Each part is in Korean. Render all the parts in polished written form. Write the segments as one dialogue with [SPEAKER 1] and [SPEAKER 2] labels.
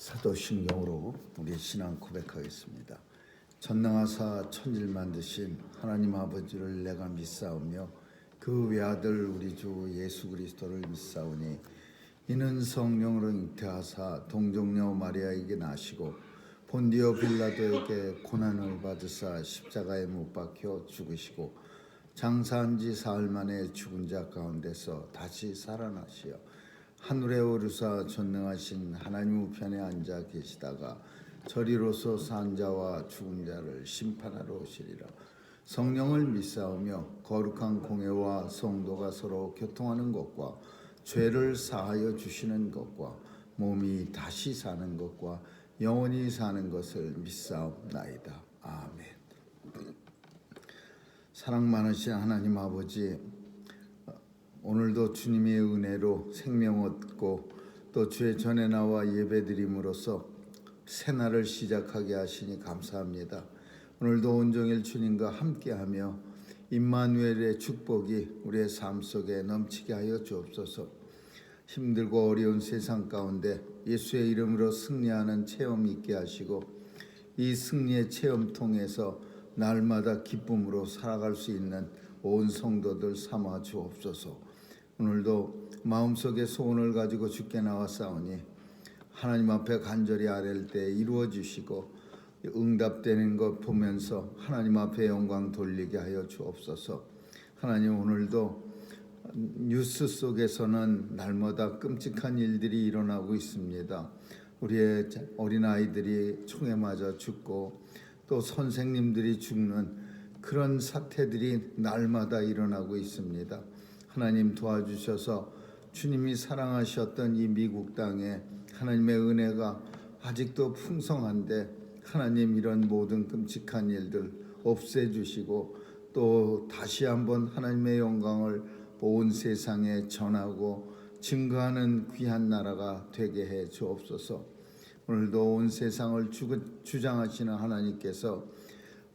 [SPEAKER 1] 사도신경으로 우리 신앙 고백하겠습니다. 전능하사 천지를 만드신 하나님 아버지를 내가 믿사오며 그 외아들 우리 주 예수 그리스도를 믿사오니 이는 성령으로 잉태하사 동정녀 마리아에게 나시고 본디오 빌라도에게 고난을 받으사 십자가에 못 박혀 죽으시고 장사한 지 사흘 만에 죽은 자 가운데서 다시 살아나시어 하늘에 오르사 전능하신 하나님 우편에 앉아 계시다가 저리로서 산 자와 죽은 자를 심판하러 오시리라. 성령을 믿사오며 거룩한 공회와 성도가 서로 교통하는 것과 죄를 사하여 주시는 것과 몸이 다시 사는 것과 영원히 사는 것을 믿사옵나이다. 아멘. 사랑 많으신 하나님 아버지, 오늘도 주님의 은혜로 생명 얻고 또 주의 전에 나와 예배드림으로써 새날을 시작하게 하시니 감사합니다. 오늘도 온종일 주님과 함께하며 임마누엘의 축복이 우리의 삶 속에 넘치게 하여 주옵소서. 힘들고 어려운 세상 가운데 예수의 이름으로 승리하는 체험이 있게 하시고 이 승리의 체험 통해서 날마다 기쁨으로 살아갈 수 있는 온 성도들 삼아 주옵소서. 오늘도 마음속에 소원을 가지고 주께 나왔사오니 하나님 앞에 간절히 아랠 때 이루어 주시고 응답되는 것 보면서 하나님 앞에 영광 돌리게 하여 주옵소서. 하나님, 오늘도 뉴스 속에서는 날마다 끔찍한 일들이 일어나고 있습니다. 우리의 어린아이들이 총에 맞아 죽고 또 선생님들이 죽는 그런 사태들이 날마다 일어나고 있습니다. 하나님 도와주셔서 주님이 사랑하셨던 이 미국 땅에 하나님의 은혜가 아직도 풍성한데 하나님 이런 모든 끔찍한 일들 없애주시고 또 다시 한번 하나님의 영광을 온 세상에 전하고 증거하는 귀한 나라가 되게 해 주옵소서. 오늘도 온 세상을 주장하시는 하나님께서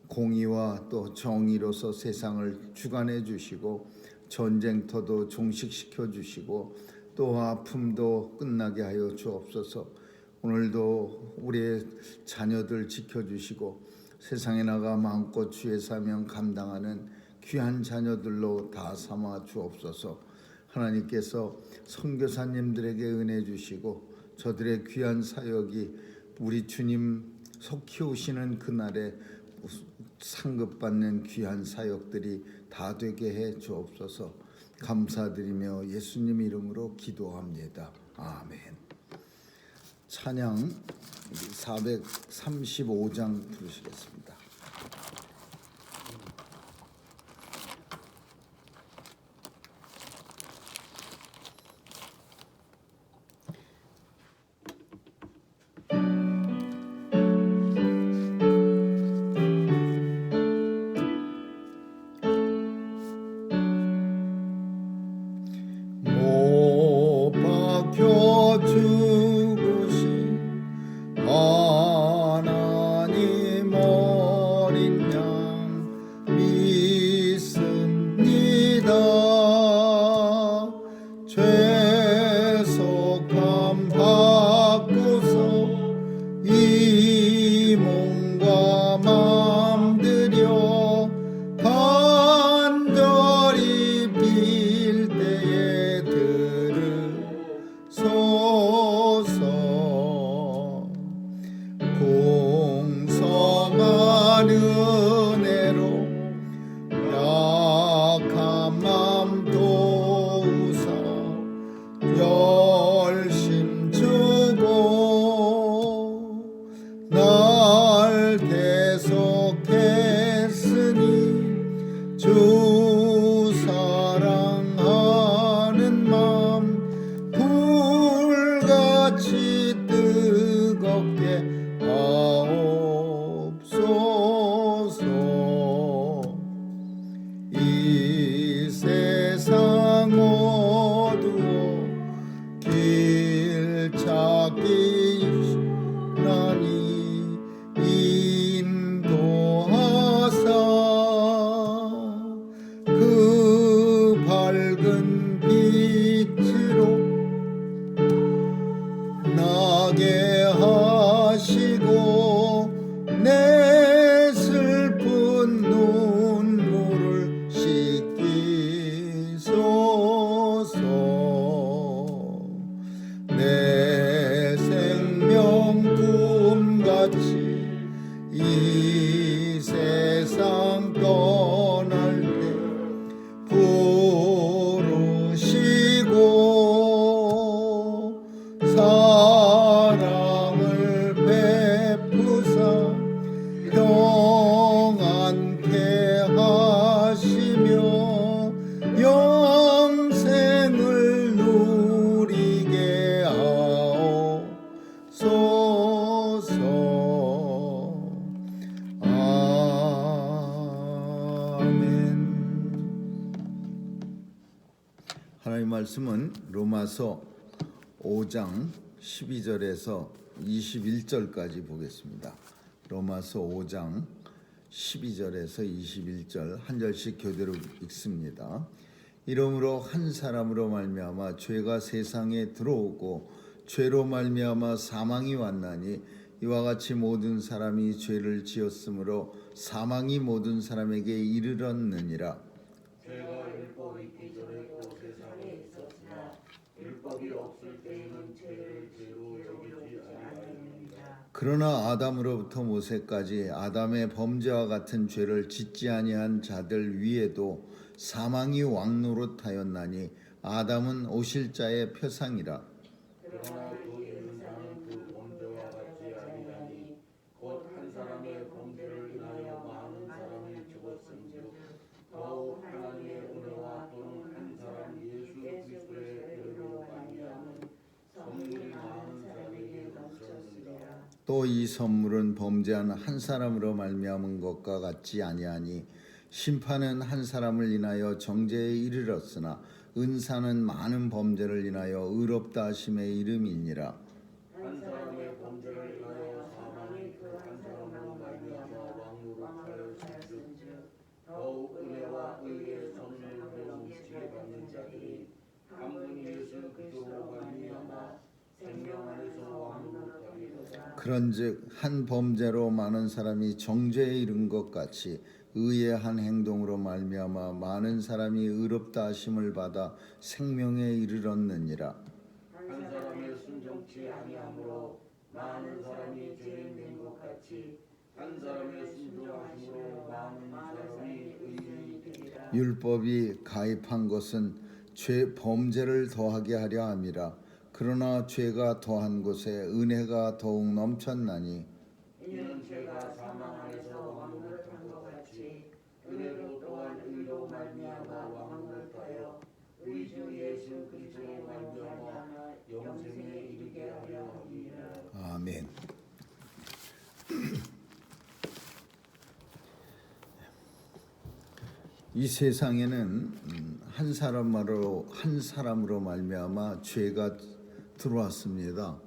[SPEAKER 1] 공의와 또 정의로서 세상을 주관해 주시고 전쟁터도 종식시켜 주시고 또 아픔도 끝나게 하여 주옵소서. 오늘도 우리의 자녀들 지켜주시고 세상에 나가 마음껏 주의 사명 감당하는 귀한 자녀들로 다 삼아 주옵소서. 하나님께서 선교사님들에게 은혜 주시고 저들의 귀한 사역이 우리 주님 속히 오시는 그날에 상급받는 귀한 사역들이 다 되게 해 주옵소서. 감사드리며 예수님 이름으로 기도합니다. 아멘. 찬양 435장 부르시겠습니다. 죽으신 하나님 말씀은 로마서 5장 12절에서 21절까지 보겠습니다. 로마서 5장 12절에서 21절 한 절씩 교대로 읽습니다. 이러므로 한 사람으로 말미암아 죄가 세상에 들어오고 죄로 말미암아 사망이 왔나니 이와 같이 모든 사람이 죄를 지었으므로 사망이 모든 사람에게 이르렀느니라.
[SPEAKER 2] 죄가 율법이 있기 전에 세상에 있었으나 율법이 없을 때에는 죄를 죄로 여기지 아니하였느니라.
[SPEAKER 1] 그러나 아담으로부터 모세까지 아담의 범죄와 같은 죄를 짓지 아니한 자들 위에도 사망이 왕노릇하였나니 아담은 오실 자의 표상이라.
[SPEAKER 2] 그러나 그 인사는 그 범죄와 같지 아니하니 곧 한 사람의 범죄를 인하여 많은 사람이 죽었은즉 더욱 하나님의 은혜와 또는 한 사람 예수 그리스도의 의로 말미암은 선물이 많은 사람에게 넘쳤으리라.
[SPEAKER 1] 또 이 선물은 범죄한 한 사람으로 말미암은 것과 같지 아니하니 심판은 한 사람을 인하여 정죄에 이르렀으나 은사는 많은 범죄를 인하여 의롭다 하심의 이름이니라.
[SPEAKER 2] 한 사람의 범죄를 인하여 사망이 그 한 사람으로 말미암아 왕노릇하였은즉 더욱 은혜와 의의 선물로 넘치게 받는 자들이 한 분 예수 그리스도로 말미암아 생명 안에서 왕노릇하리로다.
[SPEAKER 1] 그런즉 한 범죄로 많은 사람이 정죄에 이른 것 같이 의의 한 행동으로 말미암아 많은 사람이 의롭다 하심을 받아 생명에 이르렀느니라.
[SPEAKER 2] 한 사람의 순종치 아니함으로 많은 사람이 죄인 된 것 같이 한 사람의 순종하심으로 많은 사람이 의인이 되리라.
[SPEAKER 1] 율법이 가입한 것은 죄 범죄를 더하게 하려 함이라. 그러나 죄가 더한 곳에 은혜가 더욱 넘쳤나니
[SPEAKER 2] 이는 죄가 사망 안에서 왕노릇한 것 같이 은혜로 또한 의로 말미암아 왕노릇하여 우리 주 예수 그리스도로 말미암아 영생에 이르게 하려 함이라.
[SPEAKER 1] 아멘. 이 세상에는 한 사람으로 말미암아 죄가 들어왔습니다.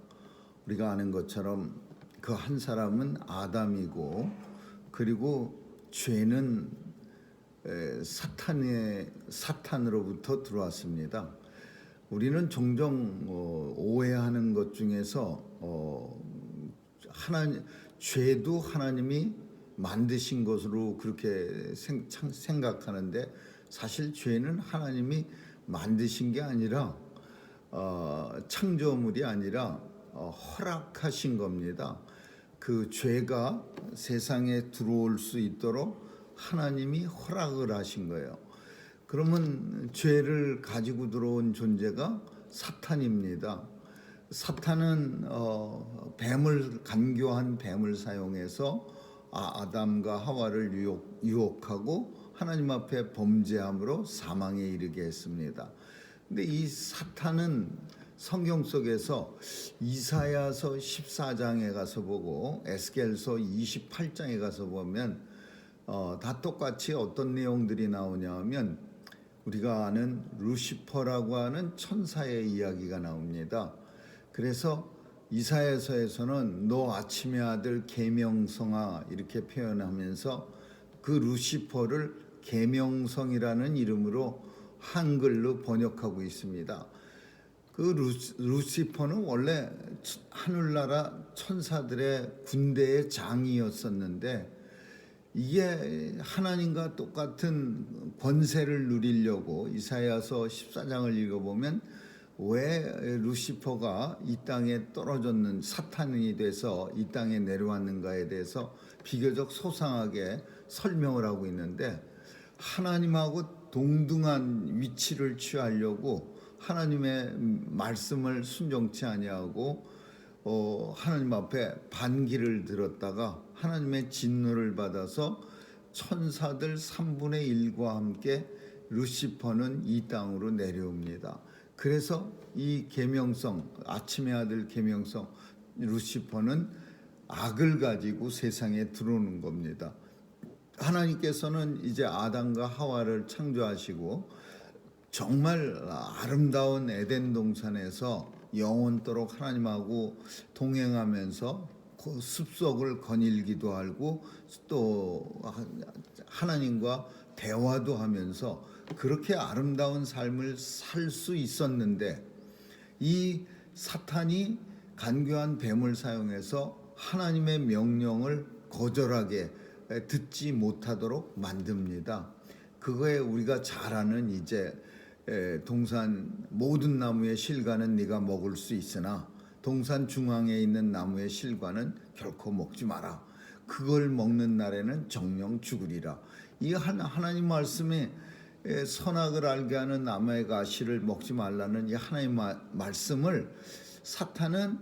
[SPEAKER 1] 우리가 아는 것처럼 그 한 사람은 아담이고, 그리고 죄는 사탄으로부터 들어왔습니다. 우리는 종종 오해하는 것 중에서 죄도 하나님이 만드신 것으로 그렇게 생각하는데, 사실 죄는 하나님이 만드신 게 아니라 창조물이 아니라 허락하신 겁니다. 그 죄가 세상에 들어올 수 있도록 하나님이 허락을 하신 거예요. 그러면 죄를 가지고 들어온 존재가 사탄입니다. 사탄은 간교한 뱀을 사용해서 아담과 하와를 유혹하고 하나님 앞에 범죄함으로 사망에 이르게 했습니다. 근데 이 사탄은 성경 속에서 이사야서 14장에 가서 보고 에스겔서 28장에 가서 보면 다 똑같이 어떤 내용들이 나오냐 하면 우리가 아는 루시퍼라고 하는 천사의 이야기가 나옵니다. 그래서 이사야서에서는 너 아침의 아들 계명성아 이렇게 표현하면서 그 루시퍼를 계명성이라는 이름으로 한글로 번역하고 있습니다. 그 루시퍼는 원래 하늘나라 천사들의 군대의 장이었었는데, 이게 하나님과 똑같은 권세를 누리려고 이사야서 14장을 읽어보면 왜 루시퍼가 이 땅에 떨어졌는 사탄이 돼서 이 땅에 내려왔는가에 대해서 비교적 소상하게 설명을 하고 있는데, 하나님하고 동등한 위치를 취하려고 하나님의 말씀을 순종치 아니하고 하나님 앞에 반기를 들었다가 하나님의 진노를 받아서 천사들 3분의 1과 함께 루시퍼는 이 땅으로 내려옵니다. 그래서 이 계명성, 아침의 아들 계명성 루시퍼는 악을 가지고 세상에 들어오는 겁니다. 하나님께서는 이제 아담과 하와를 창조하시고 정말 아름다운 에덴 동산에서 영원토록 하나님하고 동행하면서 그 숲속을 거닐기도 하고 또 하나님과 대화도 하면서 그렇게 아름다운 삶을 살 수 있었는데, 이 사탄이 간교한 뱀을 사용해서 하나님의 명령을 거절하게 듣지 못하도록 만듭니다. 그거에 우리가 잘 아는 이제 동산 모든 나무의 실과는 네가 먹을 수 있으나 동산 중앙에 있는 나무의 실과는 결코 먹지 마라. 그걸 먹는 날에는 정령 죽으리라. 이 하나님 말씀에 선악을 알게 하는 나무의 가시를 먹지 말라는 이 하나님 말씀을 사탄은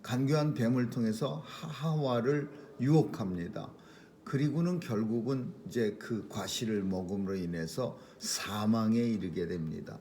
[SPEAKER 1] 간교한 뱀을 통해서 하와를 유혹합니다. 그리고는 결국은 이제 그 과실을 먹음으로 인해서 사망에 이르게 됩니다.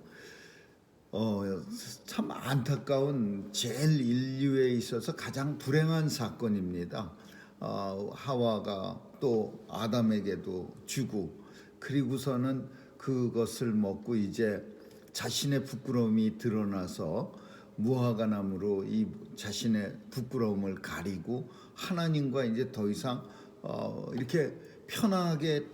[SPEAKER 1] 참 안타까운, 제일 인류에 있어서 가장 불행한 사건입니다. 하와가 또 아담에게도 주고, 그리고서는 그것을 먹고 이제 자신의 부끄러움이 드러나서 무화과나무로 이 자신의 부끄러움을 가리고 하나님과 이제 더 이상 이렇게 편하게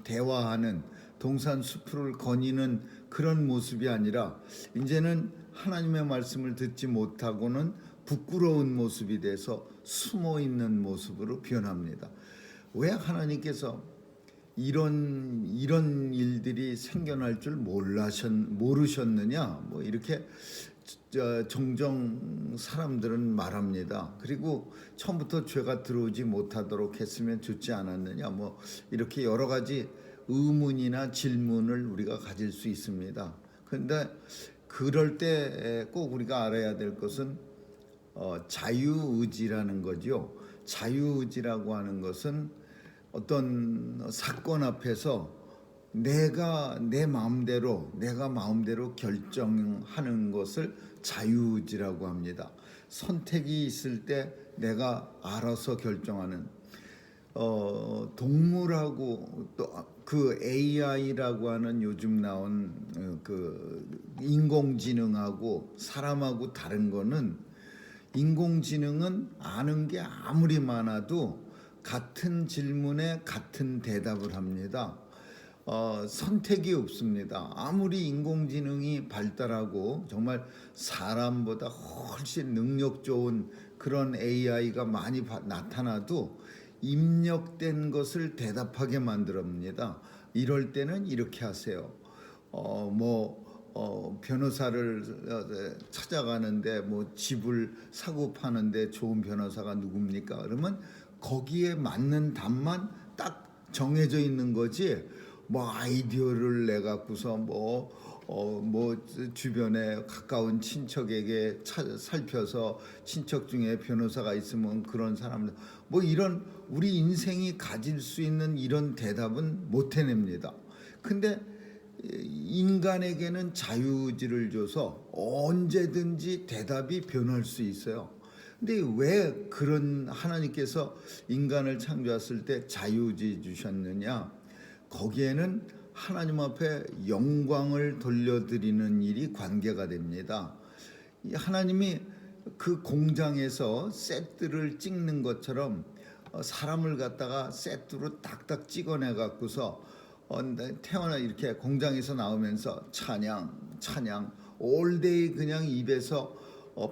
[SPEAKER 1] 대화하는 동산 숲을 거니는 그런 모습이 아니라 이제는 하나님의 말씀을 듣지 못하고는 부끄러운 모습이 돼서 숨어 있는 모습으로 변합니다. 왜 하나님께서 이런 일들이 생겨날 줄 모르셨느냐? 뭐 이렇게 종종 사람들은 말합니다. 그리고 처음부터 죄가 들어오지 못하도록 했으면 좋지 않았느냐? 뭐 이렇게 여러 가지 의문이나 질문을 우리가 가질 수 있습니다. 그런데 그럴 때 꼭 우리가 알아야 될 것은 자유의지라는 거죠. 자유의지라고 하는 것은 어떤 사건 앞에서 내가 마음대로 결정하는 것을 자유의지라고 합니다. 선택이 있을 때 내가 알아서 결정하는, 동물하고 또 그 AI라고 하는 요즘 나온 그 인공지능하고 사람하고 다른 거는, 인공지능은 아는 게 아무리 많아도 같은 질문에 같은 대답을 합니다. 선택이 없습니다. 아무리 인공지능이 발달하고 정말 사람보다 훨씬 능력 좋은 그런 AI가 많이 나타나도 입력된 것을 대답하게 만듭니다. 이럴 때는 이렇게 하세요. 변호사를 찾아가는데 뭐 집을 사고 파는데 좋은 변호사가 누굽니까? 그러면 거기에 맞는 답만 딱 정해져 있는 거지, 뭐 아이디어를 내 갖고서 주변에 가까운 친척에게 살펴서 친척 중에 변호사가 있으면 그런 사람들, 뭐 이런 우리 인생이 가질 수 있는 이런 대답은 못 해냅니다. 근데 인간에게는 자유의지를 줘서 언제든지 대답이 변할 수 있어요. 근데 왜 그런 하나님께서 인간을 창조했을 때 자유의지 주셨느냐? 거기에는 하나님 앞에 영광을 돌려드리는 일이 관계가 됩니다. 하나님이 그 공장에서 셋들을 찍는 것처럼 사람을 갖다가 셋으로 딱딱 찍어내 갖고서 태어나 이렇게 공장에서 나오면서 찬양 all day 그냥 입에서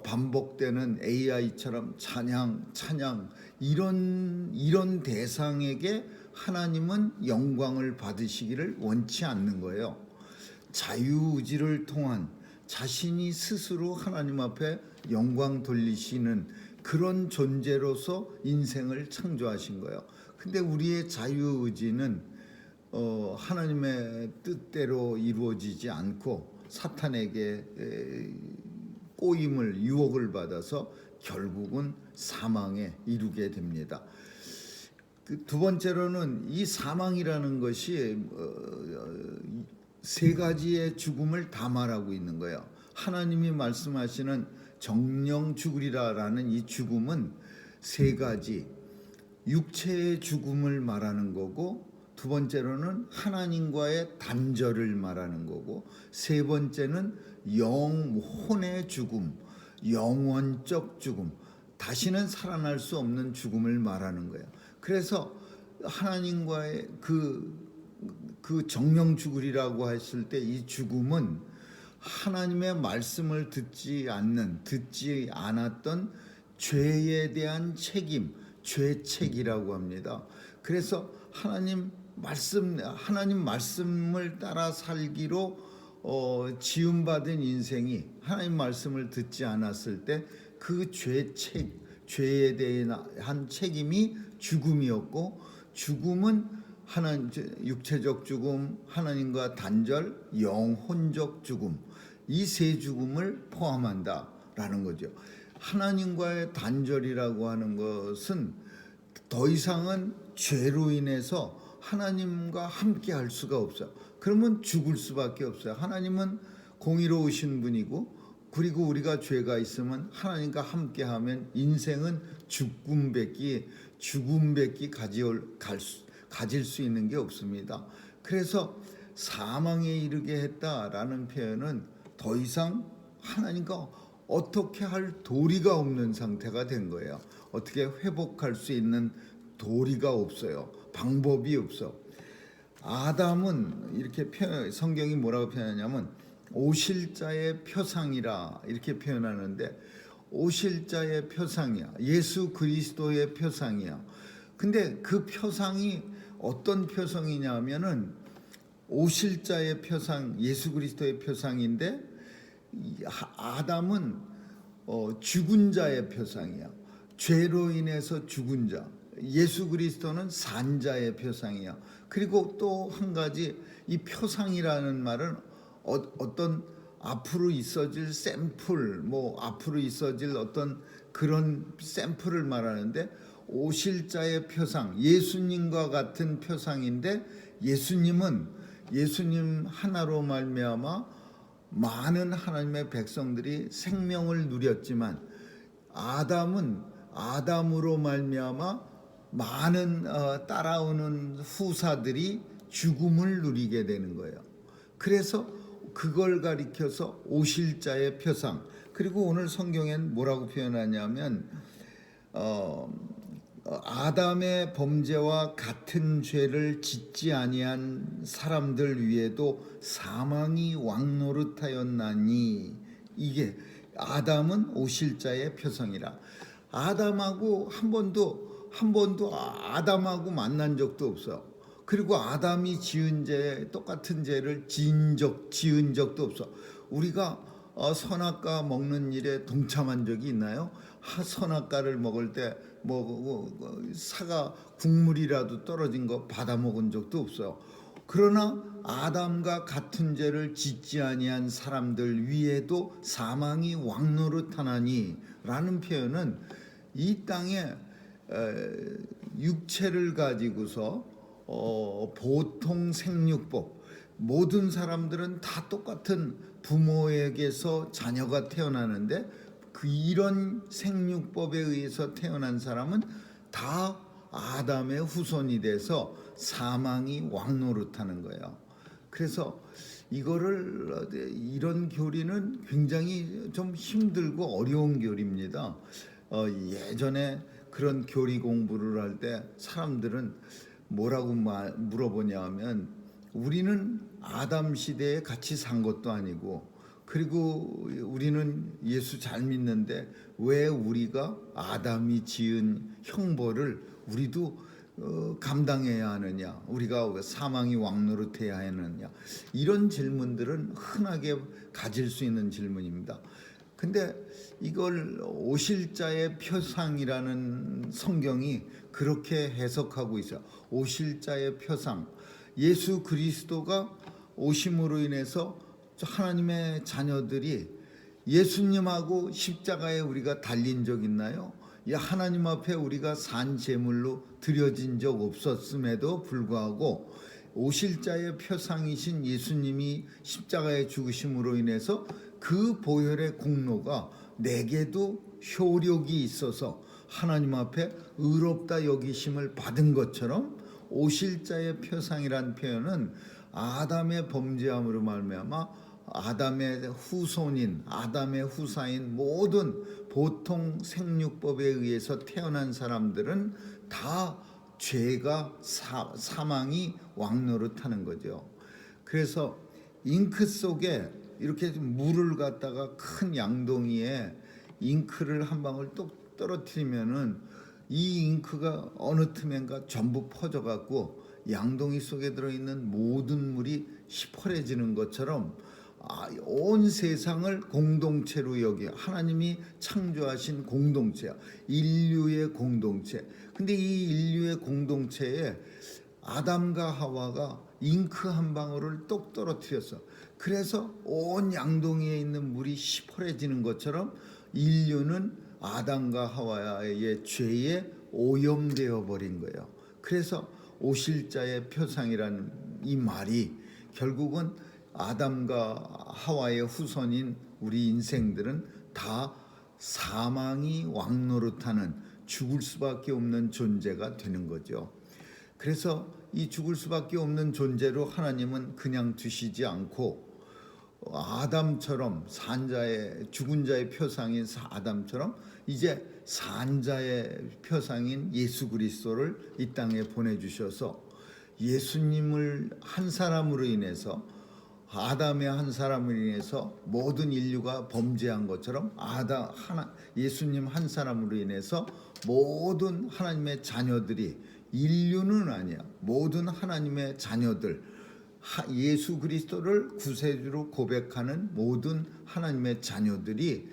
[SPEAKER 1] 반복되는 AI처럼 찬양 이런 대상에게 하나님은 영광을 받으시기를 원치 않는 거예요. 자유의지를 통한 자신이 스스로 하나님 앞에 영광 돌리시는 그런 존재로서 인생을 창조하신 거예요. 근데 우리의 자유의지는 하나님의 뜻대로 이루어지지 않고 사탄에게 꼬임을, 유혹을 받아서 결국은 사망에 이르게 됩니다. 두 번째로는 이 사망이라는 것이 세 가지의 죽음을 다 말하고 있는 거예요. 하나님이 말씀하시는 정령 죽으리라라는 이 죽음은 세 가지, 육체의 죽음을 말하는 거고, 두 번째로는 하나님과의 단절을 말하는 거고, 세 번째는 영혼의 죽음, 영원적 죽음, 다시는 살아날 수 없는 죽음을 말하는 거예요. 그래서 하나님과의 그 정령 죽으리라고 했을 때 이 죽음은 하나님의 말씀을 듣지 않았던 죄에 대한 책임, 죄책이라고 합니다. 그래서 하나님 말씀을 따라 살기로 지음받은 인생이 하나님 말씀을 듣지 않았을 때 그 죄에 대한 책임이 죽음이었고, 죽음은 육체적 죽음, 하나님과 단절, 영혼적 죽음, 이 세 죽음을 포함한다라는 거죠. 하나님과의 단절이라고 하는 것은 더 이상은 죄로 인해서 하나님과 함께 할 수가 없어요. 그러면 죽을 수밖에 없어요. 하나님은 공의로우신 분이고, 그리고 우리가 죄가 있으면 하나님과 함께하면 인생은 죽음밖에 가질 수 있는 게 없습니다. 그래서 사망에 이르게 했다라는 표현은 더 이상 하나님과 어떻게 할 도리가 없는 상태가 된 거예요. 어떻게 회복할 수 있는 도리가 없어요. 방법이 없어. 아담은 이렇게 성경이 뭐라고 표현하냐면 오실자의 표상이라 이렇게 표현하는데, 오실자의 표상이야. 예수 그리스도의 표상이야. 근데 그 표상이 어떤 표상이냐면은 오실자의 표상, 예수 그리스도의 표상인데, 아담은 죽은 자의 표상이야. 죄로 인해서 죽은 자. 예수 그리스도는 산 자의 표상이야. 그리고 또 한 가지, 이 표상이라는 말은 어떤 앞으로 있어질 샘플, 앞으로 있어질 어떤 그런 샘플을 말하는데, 오실자의 표상, 예수님과 같은 표상인데, 예수님 하나로 말미암아 많은 하나님의 백성들이 생명을 누렸지만, 아담으로 말미암아 많은 따라오는 후사들이 죽음을 누리게 되는 거예요. 그래서 그걸 가리켜서 오실자의 표상. 그리고 오늘 성경엔 뭐라고 표현하냐면 아담의 범죄와 같은 죄를 짓지 아니한 사람들 위에도 사망이 왕노릇하였나니, 이게 아담은 오실자의 표상이라. 아담하고 한 번도 아담하고 만난 적도 없어. 그리고 아담이 지은 죄, 똑같은 죄를 지은 적도 없어. 우리가 선악과 먹는 일에 동참한 적이 있나요? 선악과를 먹을 때 사과 국물이라도 떨어진 거 받아 먹은 적도 없어요. 그러나 아담과 같은 죄를 짓지 아니한 사람들 위에도 사망이 왕노릇하나니 라는 표현은 이 땅에 육체를 가지고서 보통 생육법, 모든 사람들은 다 똑같은 부모에게서 자녀가 태어나는데, 이런 생육법에 의해서 태어난 사람은 다 아담의 후손이 돼서 사망이 왕노릇하는 거예요. 그래서 이런 교리는 굉장히 좀 힘들고 어려운 교리입니다. 예전에 그런 교리 공부를 할 때 사람들은 뭐라고 물어보냐 하면, 우리는 아담 시대에 같이 산 것도 아니고, 그리고 우리는 예수 잘 믿는데 왜 우리가 아담이 지은 형벌을 우리도 감당해야 하느냐, 우리가 사망이 왕노릇해야 하느냐, 이런 질문들은 흔하게 가질 수 있는 질문입니다. 근데 이걸 오실자의 표상이라는 성경이 그렇게 해석하고 있어요. 오실자의 표상, 예수 그리스도가 오심으로 인해서 하나님의 자녀들이, 예수님하고 십자가에 우리가 달린 적 있나요? 하나님 앞에 우리가 산 제물로 드려진 적 없었음에도 불구하고 오실자의 표상이신 예수님이 십자가에 죽으심으로 인해서 그 보혈의 공로가 내게도 효력이 있어서 하나님 앞에 의롭다 여기심을 받은 것처럼, 오실자의 표상이란 표현은 아담의 범죄함으로 말미암아 아담의 후손인 아담의 후사인 모든 보통 생육법에 의해서 태어난 사람들은 다 죄가 사망이 왕노릇하는 거죠. 그래서 잉크 속에 이렇게 물을 갖다가 큰 양동이에 잉크를 한 방울 똑 떨어뜨리면은 이 잉크가 어느 틈엔가 전부 퍼져갖고 양동이 속에 들어있는 모든 물이 시퍼래지는 것처럼 온 세상을 공동체로 여기 하나님이 창조하신 공동체야. 인류의 공동체. 근데 이 인류의 공동체에 아담과 하와가 잉크 한 방울을 똑 떨어뜨렸어. 그래서 온 양동이에 있는 물이 시퍼래지는 것처럼 인류는 아담과 하와의 죄에 오염되어 버린 거예요. 그래서 오실자의 표상이라는 이 말이 결국은 아담과 하와의 후손인 우리 인생들은 다 사망이 왕노릇하는 죽을 수밖에 없는 존재가 되는 거죠. 그래서 이 죽을 수밖에 없는 존재로 하나님은 그냥 두시지 않고 아담처럼 산자의 죽은 자의 표상인 아담처럼 이제 산자의 표상인 예수 그리스도를 이 땅에 보내주셔서 예수님을 한 사람으로 인해서 아담의 한 사람으로 인해서 모든 인류가 범죄한 것처럼 예수님 한 사람으로 인해서 모든 하나님의 자녀들이 인류는 아니야. 모든 하나님의 자녀들 예수 그리스도를 구세주로 고백하는 모든 하나님의 자녀들이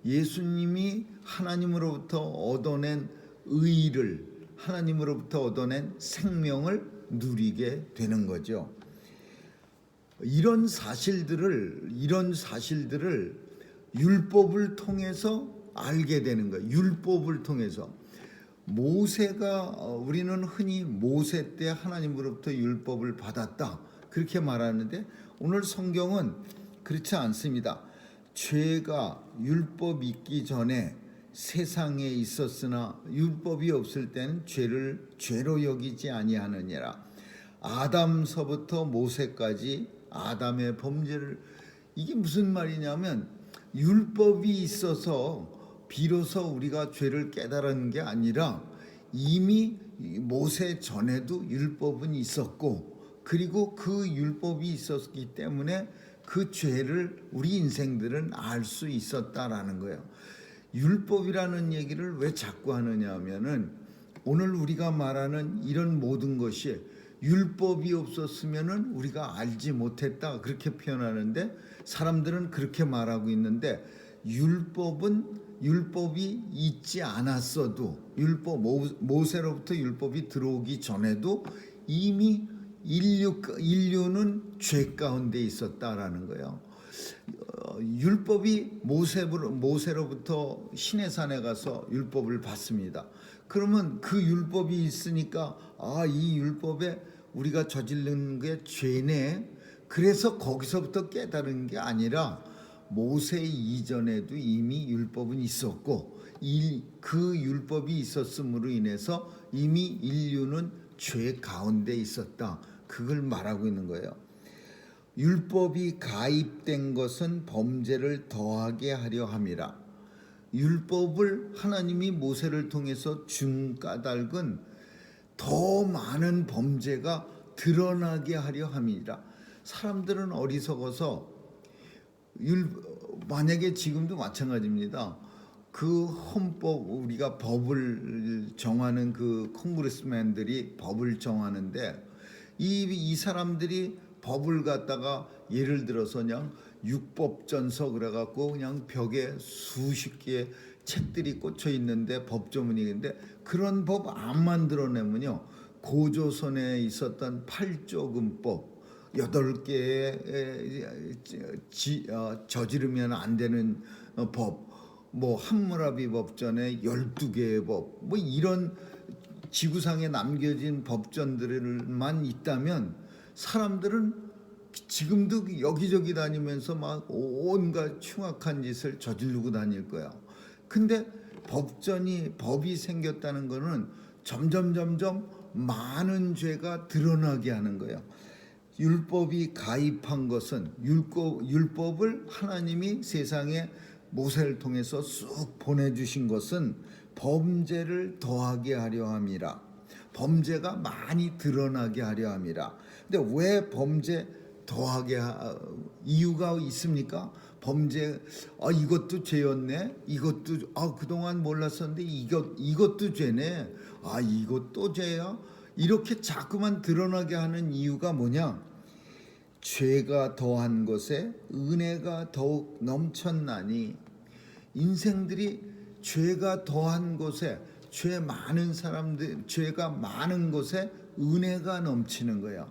[SPEAKER 1] 예수님이 하나님으로부터 얻어낸 의를 하나님으로부터 얻어낸 생명을 누리게 되는 거죠. 이런 사실들을 율법을 통해서 알게 되는 거예요. 율법을 통해서 우리는 흔히 모세 때 하나님으로부터 율법을 받았다 그렇게 말하는데 오늘 성경은 그렇지 않습니다. 죄가 율법 있기 전에 세상에 있었으나 율법이 없을 때는 죄를 죄로 여기지 아니하느니라. 아담서부터 모세까지 아담의 범죄를 이게 무슨 말이냐면 율법이 있어서 비로소 우리가 죄를 깨달은 게 아니라 이미 모세 전에도 율법은 있었고 그리고 그 율법이 있었기 때문에 그 죄를 우리 인생들은 알 수 있었다라는 거예요. 율법이라는 얘기를 왜 자꾸 하느냐 하면은 오늘 우리가 말하는 이런 모든 것이 율법이 없었으면은 우리가 알지 못했다 그렇게 표현하는데 사람들은 그렇게 말하고 있는데 율법이 있지 않았어도 모세로부터 율법이 들어오기 전에도 이미 인류는 죄 가운데 있었다라는 거예요. 율법이 모세로부터 시내산에 가서 율법을 받습니다. 그러면 그 율법이 있으니까 이 율법에 우리가 저지른 게 죄네. 그래서 거기서부터 깨달은 게 아니라 모세 이전에도 이미 율법은 있었고 그 율법이 있었음으로 인해서 이미 인류는 죄 가운데 있었다. 그걸 말하고 있는 거예요. 율법이 가입된 것은 범죄를 더하게 하려 함이라. 율법을 하나님이 모세를 통해서 준 까닭은 더 많은 범죄가 드러나게 하려 함이라. 사람들은 어리석어서 만약에 지금도 마찬가지입니다. 그 헌법 우리가 법을 정하는 그 콩그레스맨들이 법을 정하는데 이 사람들이 법을 갖다가 예를 들어서 그냥 육법전서 그래갖고 그냥 벽에 수십 개의 책들이 꽂혀 있는데 법조문인데 그런 법 안 만들어내면요 고조선에 있었던 8조금법 8개의 저지르면 안 되는 법, 뭐 함무라비 법전에 12개의 법, 뭐 이런 지구상에 남겨진 법전들만 있다면 사람들은 지금도 여기저기 다니면서 막 온갖 흉악한 짓을 저지르고 다닐 거야. 근데 법이 생겼다는 거는 점점 많은 죄가 드러나게 하는 거예요. 율법이 가입한 것은 율법을 하나님이 세상에 모세를 통해서 쑥 보내주신 것은 범죄를 더하게 하려 함이라. 범죄가 많이 드러나게 하려 함이라. 근데 왜 범죄 더하게 이유가 있습니까? 범죄 이것도 죄였네. 이것도 그동안 몰랐었는데 이것도 죄네. 이것도 죄야. 이렇게 자꾸만 드러나게 하는 이유가 뭐냐? 죄가 더한 것에 은혜가 더욱 넘쳤나니. 인생들이 죄가 더한 곳에, 죄 많은 사람들, 죄가 많은 곳에 은혜가 넘치는 거야.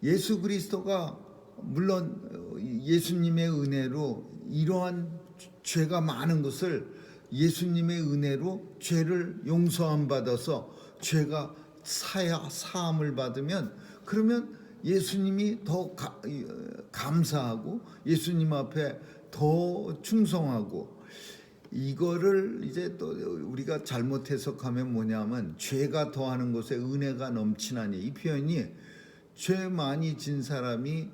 [SPEAKER 1] 예수 그리스도가 물론 예수님의 은혜로 이러한 죄가 많은 것을 예수님의 은혜로 죄를 용서함 받아서 죄가 사함을 받으면, 그러면 예수님이 더 감사하고 예수님 앞에 더 충성하고, 이거를 이제 또 우리가 잘못 해석하면 뭐냐면 죄가 더하는 곳에 은혜가 넘치나니, 이 표현이 죄 많이 진 사람이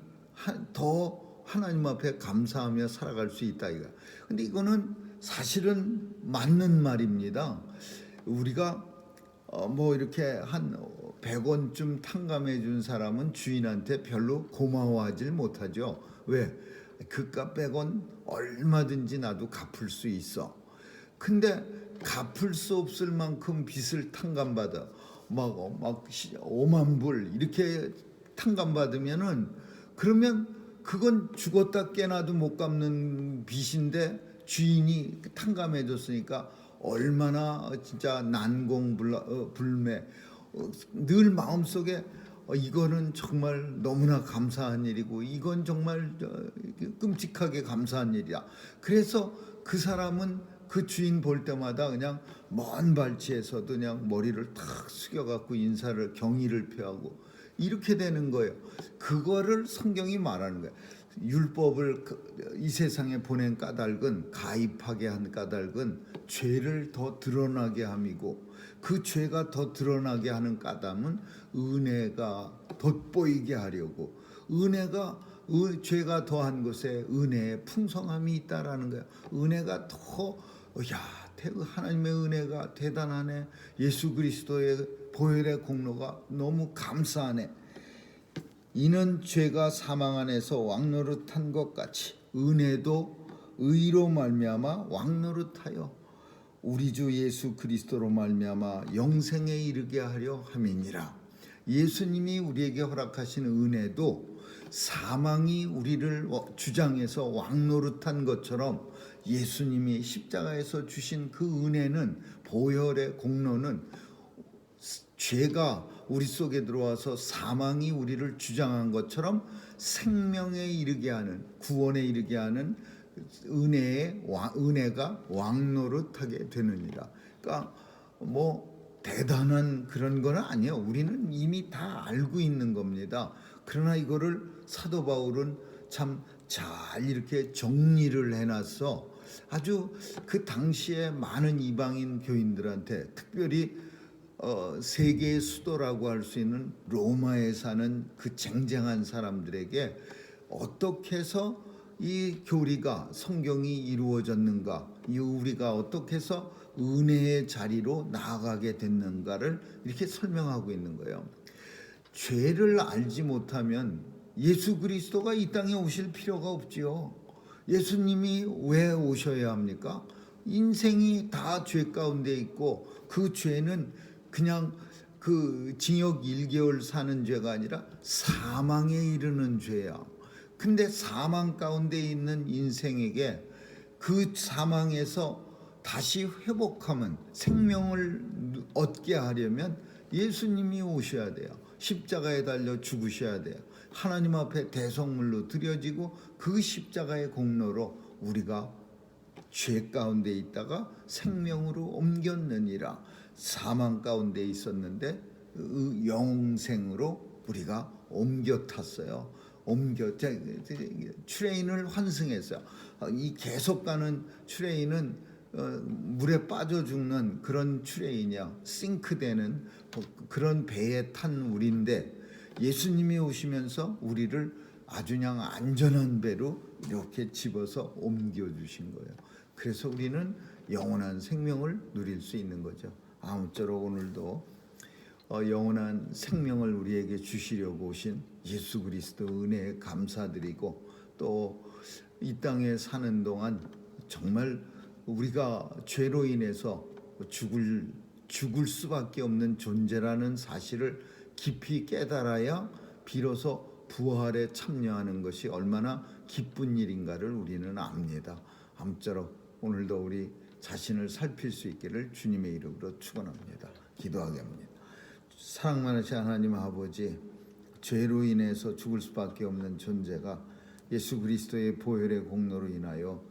[SPEAKER 1] 더 하나님 앞에 감사하며 살아갈 수 있다 이거. 근데 이거는 사실은 맞는 말입니다. 우리가 뭐 이렇게 한 100원쯤 탕감해 준 사람은 주인한테 별로 고마워하질 못하죠. 왜? 그깟 100원 얼마든지 나도 갚을 수 있어. 근데 갚을 수 없을 만큼 빚을 탕감받아 막 5만 불 이렇게 탕감받으면은, 그러면 그건 죽었다 깨나도 못 갚는 빚인데 주인이 탕감해 줬으니까 얼마나 진짜 난공불매, 늘 마음속에 이거는 정말 너무나 감사한 일이고 이건 정말 끔찍하게 감사한 일이야. 그래서 그 사람은 그 주인 볼 때마다 그냥 먼 발치에서도 그냥 머리를 탁 숙여갖고 인사를, 경의를 표하고 이렇게 되는 거예요. 그거를 성경이 말하는 거예요. 율법을 이 세상에 보낸 까닭은, 가입하게 한 까닭은 죄를 더 드러나게 함이고, 그 죄가 더 드러나게 하는 까닭은 은혜가 돋보이게 하려고, 죄가 더한 곳에 은혜의 풍성함이 있다라는 거야. 은혜가 더, 하나님의 은혜가 대단하네. 예수 그리스도의 보혈의 공로가 너무 감사하네. 이는 죄가 사망 안에서 왕노릇한 것 같이 은혜도 의로 말미암아 왕노릇하여 우리 주 예수 그리스도로 말미암아 영생에 이르게 하려 함이니라. 예수님이 우리에게 허락하신 은혜도 사망이 우리를 주장해서 왕노릇한 것처럼 예수님이 십자가에서 주신 그 은혜는, 보혈의 공로는, 죄가 우리 속에 들어와서 사망이 우리를 주장한 것처럼 생명에 이르게 하는, 구원에 이르게 하는 은혜가 왕노릇하게 되느니라. 그러니까 뭐 대단한 그런 건 아니에요. 우리는 이미 다 알고 있는 겁니다. 그러나 이거를 사도 바울은 참 잘 이렇게 정리를 해놨어. 아주 그 당시에 많은 이방인 교인들한테, 특별히 세계의 수도라고 할 수 있는 로마에 사는 그 쟁쟁한 사람들에게 어떻게 해서 이 교리가, 성경이 이루어졌는가, 우리가 어떻게 해서 은혜의 자리로 나아가게 됐는가를 이렇게 설명하고 있는 거예요. 죄를 알지 못하면 예수 그리스도가 이 땅에 오실 필요가 없지요. 예수님이 왜 오셔야 합니까? 인생이 다 죄 가운데 있고, 그 죄는 그냥 그 징역 1개월 사는 죄가 아니라 사망에 이르는 죄야. 근데 사망 가운데 있는 인생에게 그 사망에서 다시 회복하면, 생명을 얻게 하려면 예수님이 오셔야 돼요. 십자가에 달려 죽으셔야 돼요. 하나님 앞에 대속물로 드려지고, 그 십자가의 공로로 우리가 죄 가운데 있다가 생명으로 옮겼느니라. 사망 가운데 있었는데 영생으로 우리가 옮겨 탔어요. 트레인을 환승했어요. 이 계속 가는 트레인은 물에 빠져 죽는 그런 트레이냐, 싱크되는 그런 배에 탄 우리인데 예수님이 오시면서 우리를 아주 그냥 안전한 배로 이렇게 집어서 옮겨주신 거예요. 그래서 우리는 영원한 생명을 누릴 수 있는 거죠. 아무쪼록 오늘도 영원한 생명을 우리에게 주시려고 오신 예수 그리스도 은혜에 감사드리고 또 이 땅에 사는 동안 정말 우리가 죄로 인해서 죽을 수밖에 없는 존재라는 사실을 깊이 깨달아야 비로소 부활에 참여하는 것이 얼마나 기쁜 일인가를 우리는 압니다. 아무쪼록 오늘도 우리 자신을 살필 수 있기를 주님의 이름으로 축원합니다. 기도하겠습니다. 사랑 많으신 하나님 아버지, 죄로 인해서 죽을 수밖에 없는 존재가 예수 그리스도의 보혈의 공로로 인하여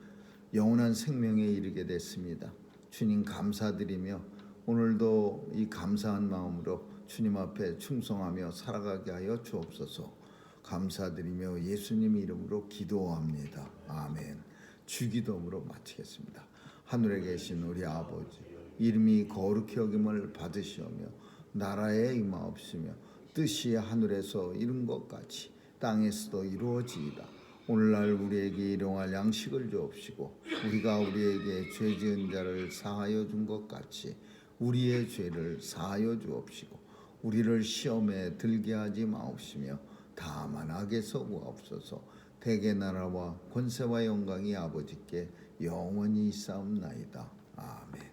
[SPEAKER 1] 영원한 생명에 이르게 됐습니다. 주님 감사드리며 오늘도 이 감사한 마음으로 주님 앞에 충성하며 살아가게 하여 주옵소서. 감사드리며 예수님 이름으로 기도합니다. 아멘. 주기도문으로 마치겠습니다. 하늘에 계신 우리 아버지, 이름이 거룩히 여김을 받으시오며 나라에 임하옵시며 뜻이 하늘에서 이룬 것 같이 땅에서도 이루어지이다. 오늘날 우리에게 일용할 양식을 주옵시고 우리가 우리에게 죄 지은 자를 사하여 준 것 같이 우리의 죄를 사하여 주옵시고 우리를 시험에 들게 하지 마옵시며 다만 악에서 구하옵소서. 대개 나라와 권세와 영광이 아버지께 영원히 있사옵나이다. 아멘.